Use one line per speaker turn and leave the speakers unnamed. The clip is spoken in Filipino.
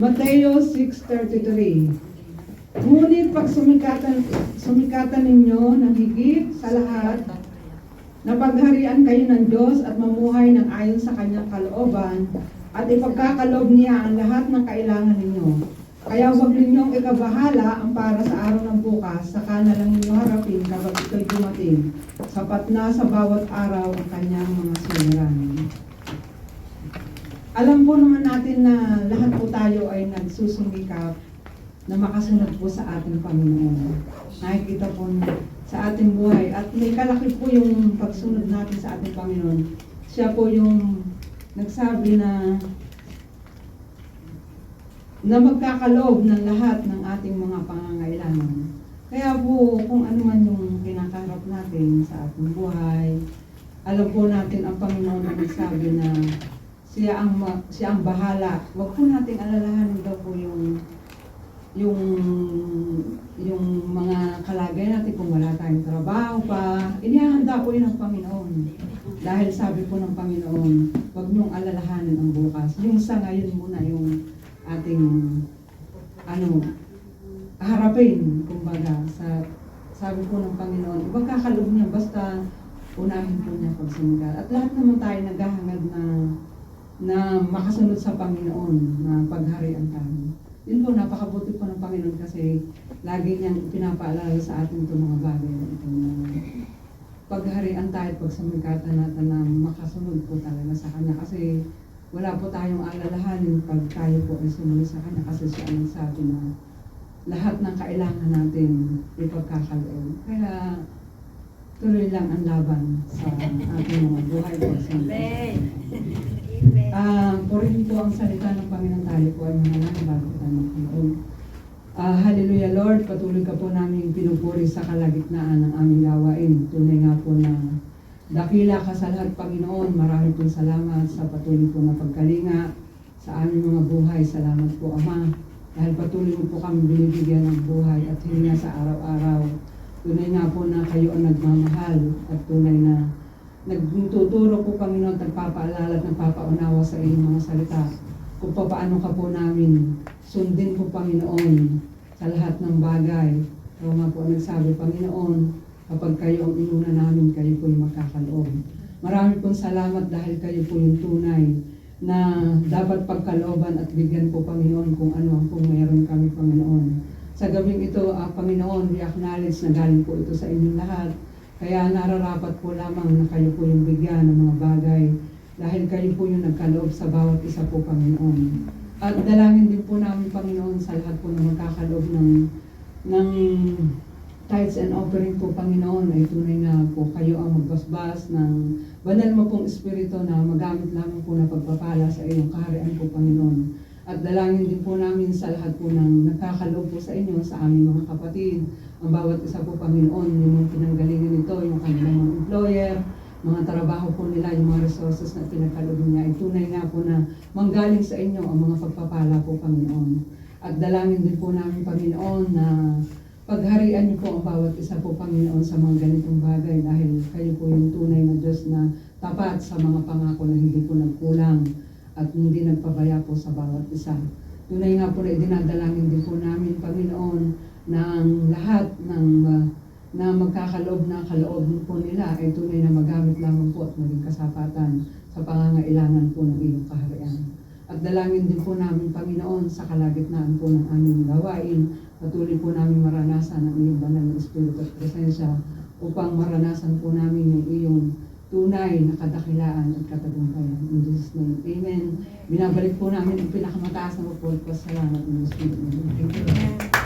Mateo 6:33. Ngunit pag sumikatan ninyo ng higit sa lahat, na pagharian kayo ng Diyos at mamuhay ng ayon sa kanyang kalooban, at ipagkakalob niya ang lahat ng kailangan ninyo. Kaya huwag ninyong ikabahala ang para sa araw ng bukas, saka na lang ninyo harapin kapag ito'y dumating. Sapat na sa bawat araw ang kanyang mga suliranin. Alam po naman natin na lahat po tayo ay nagsusumikap na makasunod po sa ating Panginoon. Nakikita po sa ating buhay at may kalaki po yung pagsunod natin sa ating Panginoon. Siya po yung nagsabi na magkakaloob ng lahat ng ating mga pangangailangan. Kaya po kung ano man yung kinakaharap natin sa ating buhay, alam po natin ang Panginoon na nagsabi na siya ang bahala. Huwag po nating alalahanin daw po yung mga kalagayan natin kung wala tayong trabaho pa. Inihahanda po yun ng Panginoon. Dahil sabi po ng Panginoon, huwag niyong alalahanin ang bukas. Yung sa ngayon muna yung ating harapin, kumbaga, sabi po ng Panginoon, ipagkakalob niya basta unahin po niya pagsumikap. At lahat naman tayo naghahangad na makasunod sa Panginoon, na pagharian tayo. Yun po, napakabuti po ng Panginoon kasi lagi niyang pinapaalala sa atin itong mga bagay na ito na pagharian tayo at pagsumikatan natin na makasunod po talaga sa Kanya. Kasi wala po tayong alalahanin pag tayo po ay sumunod sa Kanya kasi siya ang nagsabi na lahat ng kailangan natin ipagkakaloob. Kaya tuloy lang ang laban sa ating mga buhay po. Purihin po ang salita ng Panginoon, tayo po ay manalangin bago tayo magkaroon. Hallelujah Lord, patuloy ka po namin pinupuri sa kalagitnaan ng aming gawain. Tunay nga po na dakila ka sa lahat, Panginoon. Marami pong salamat sa patuloy po na pagkalinga sa aming mga buhay. Salamat po, Ama. Dahil patuloy mo po kami binibigyan ng buhay at hininga sa araw-araw. Tunay nga po na kayo ang nagmamahal at tunay na nagtuturo po, Panginoon, at nagpapaalala at nagpapaunawa sa inyong mga salita kung paano ka po namin sundin po, Panginoon, sa lahat ng bagay. Kaya nga po nagsabi, Panginoon, kapag kayo ang inuna namin, kayo po yung magkakaloob. Marami pong salamat dahil kayo po yung tunay na dapat pagkalooban at bigyan po, Panginoon, kung ano ang pong meron kami, Panginoon. Sa gabing ito, Panginoon, we acknowledge na galing po ito sa inyong lahat. Kaya nararapat po lamang na kayo po yung bigyan ng mga bagay dahil kayo po yung nagkaloob sa bawat isa po, Panginoon. At dalangin din po namin, Panginoon, sa lahat po na magkakaloob ng tithes and offering po, Panginoon, ay tunay na po kayo ang magbasbas ng banal mo pong Espiritu na magamit lamang po na pagpapala sa iyong kaharian po, Panginoon. At dalangin din po namin sa lahat po ng nagkakaloob po sa inyo, sa aming mga kapatid, ang bawat isa po, Panginoon, yung pinanggalingan nito, yung kanilang mga employer, mga trabaho po nila, yung mga resources na pinagkaloob niya, ay tunay nga po na manggaling sa inyo ang mga pagpapala po, Panginoon. At dalangin din po namin, Panginoon, na pagharian niyo po ang bawat isa po, Panginoon, sa mga ganitong bagay dahil kayo po yung tunay na Diyos na tapat sa mga pangako na hindi po nagkulang at hindi nagpabaya po sa bawat isa. Tunay nga po na idinadalangin din po namin, Panginoon, ng lahat na magkakaloob na kaloob po nila ay tunay na magamit lamang po at maging kasapatan sa pangangailangan po ng iyong kaharian. At dalangin din po namin, Panginoon, sa kalagitnaan po ng aming gawain, patuloy po namin maranasan ang iyong banal na Espiritu at presensya upang maranasan po namin yung iyong tunay na kadakilaan at katagumpayan. In Jesus' name, Amen. Binabalik po namin ang pinakamataas na pagpapasalamat ng Espiritu. Thank you.